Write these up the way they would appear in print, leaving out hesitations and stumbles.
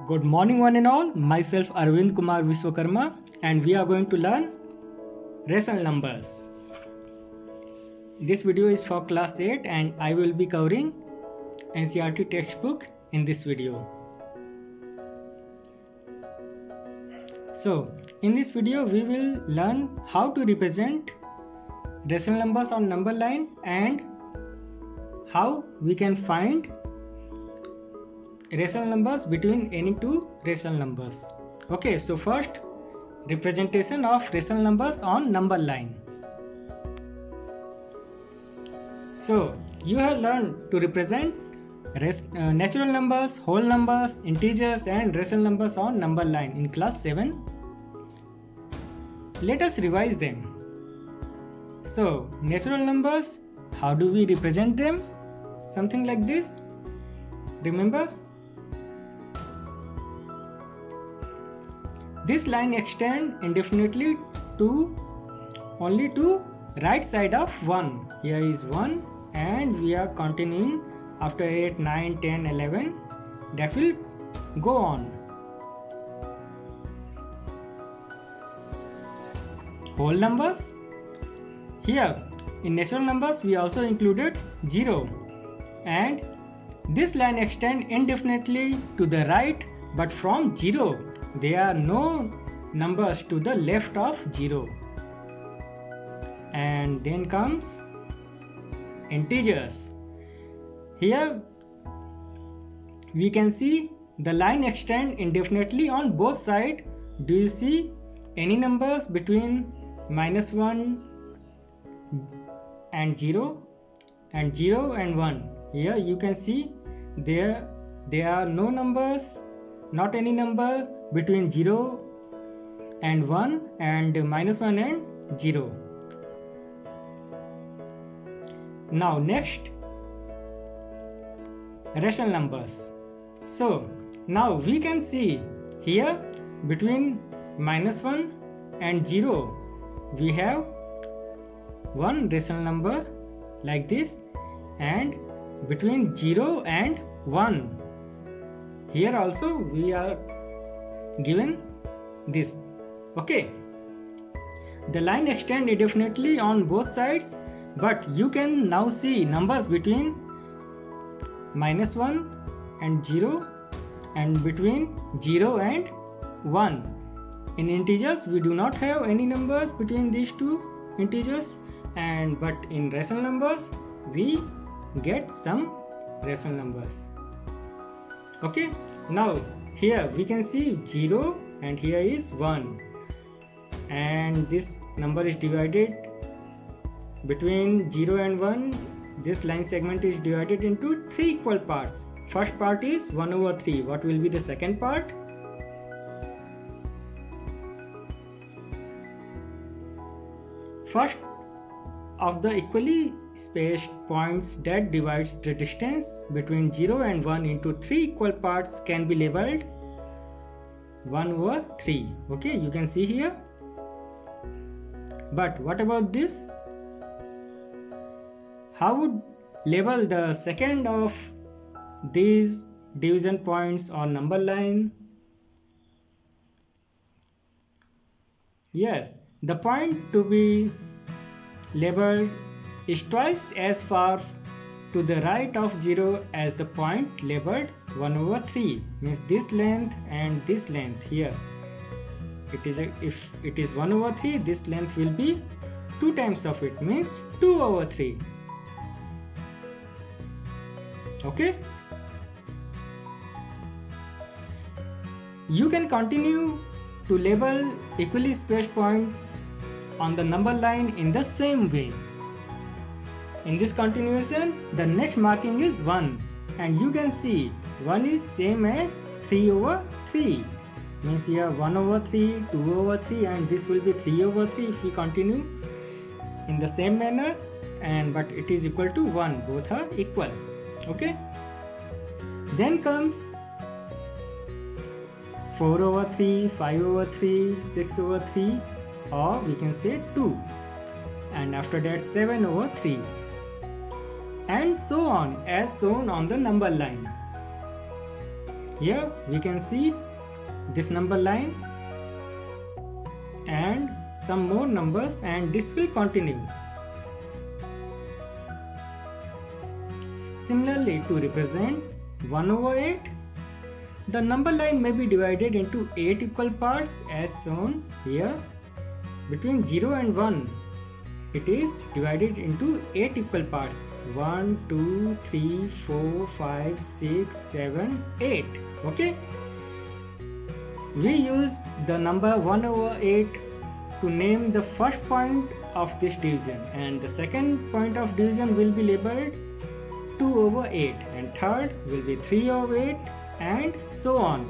Good morning one and all, myself Arvind Kumar Vishwakarma and we are going to learn rational numbers. This video is for class 8 and I will be covering NCERT textbook in this video. So in this video we will learn how to represent rational numbers on number line and how we can find rational numbers between any two rational numbers. Okay, so first, representation of rational numbers on number line. So you have learned to represent natural numbers, whole numbers, integers and rational numbers on number line in class 7. Let us revise them. So natural numbers, how do we represent them? Something like this. Remember? This line extends indefinitely only to right side of 1. Here is 1 and we are continuing after 8, 9, 10, 11. That will go on. Whole numbers. Here in natural numbers we also included 0 and this line extends indefinitely to the right, but from 0 there are no numbers to the left of 0. And then comes integers. Here we can see the line extends indefinitely on both sides. Do you see any numbers between -1 and 0 and 0 and 1? Here you can see there are no numbers, not any number between 0 and 1 and -1 and 0. Now next, rational numbers. So now we can see here between -1 and 0 we have one rational number like this, and between 0 and 1 here also we are given this. Okay, the line extends indefinitely on both sides, but you can now see numbers between -1 and 0 and between 0 and 1. In integers we do not have any numbers between these two integers, but in rational numbers we get some rational numbers. Okay, now here we can see 0 and here is 1, and this number is divided between 0 and 1. This line segment is divided into 3 equal parts. First part is 1/3. What will be the second part? First of the equally spaced points that divides the distance between 0 and 1 into 3 equal parts can be labeled 1/3. Okay, you can see here. But what about this? How would label the second of these division points on number line? Yes, the point to be labeled is twice as far to the right of 0 as the point labeled 1/3. Means this length and this length here. If it is 1/3, this length will be 2 times of it, means 2/3. Okay. You can continue to label equally spaced points on the number line in the same way. In this continuation, the next marking is 1, and you can see 1 is same as 3/3. Means here 1/3, 2/3, and this will be 3/3 if we continue in the same manner, but it is equal to 1. Both are equal. Okay. Then comes 4/3, 5/3, 6/3, or we can say 2, and after that 7/3, and so on as shown on the number line. Here we can see this number line and some more numbers, and this will continue. Similarly, to represent 1/8, the number line may be divided into 8 equal parts as shown here. Between 0 and 1, it is divided into 8 equal parts. 1, 2, 3, 4, 5, 6, 7, 8. Okay? We use the number 1/8 to name the first point of this division, and the second point of division will be labeled 2/8, and third will be 3/8, and so on,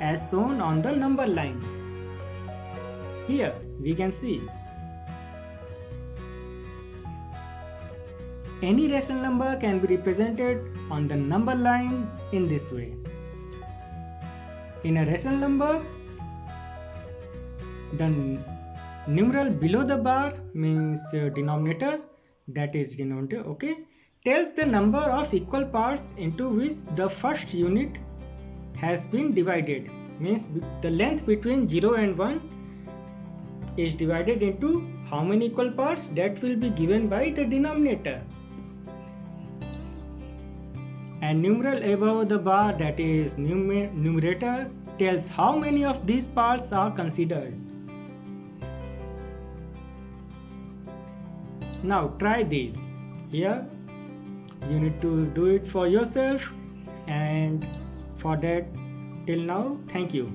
as shown on the number line. Here we can see any rational number can be represented on the number line in this way. In a rational number, the numeral below the bar means denominator, that is denominator, okay, tells the number of equal parts into which the first unit has been divided. Means the length between 0 and 1 is divided into how many equal parts, that will be given by the denominator. And numeral above the bar, that is numerator, tells how many of these parts are considered. Now try this. Here you need to do it for yourself, and for that, till now, thank you.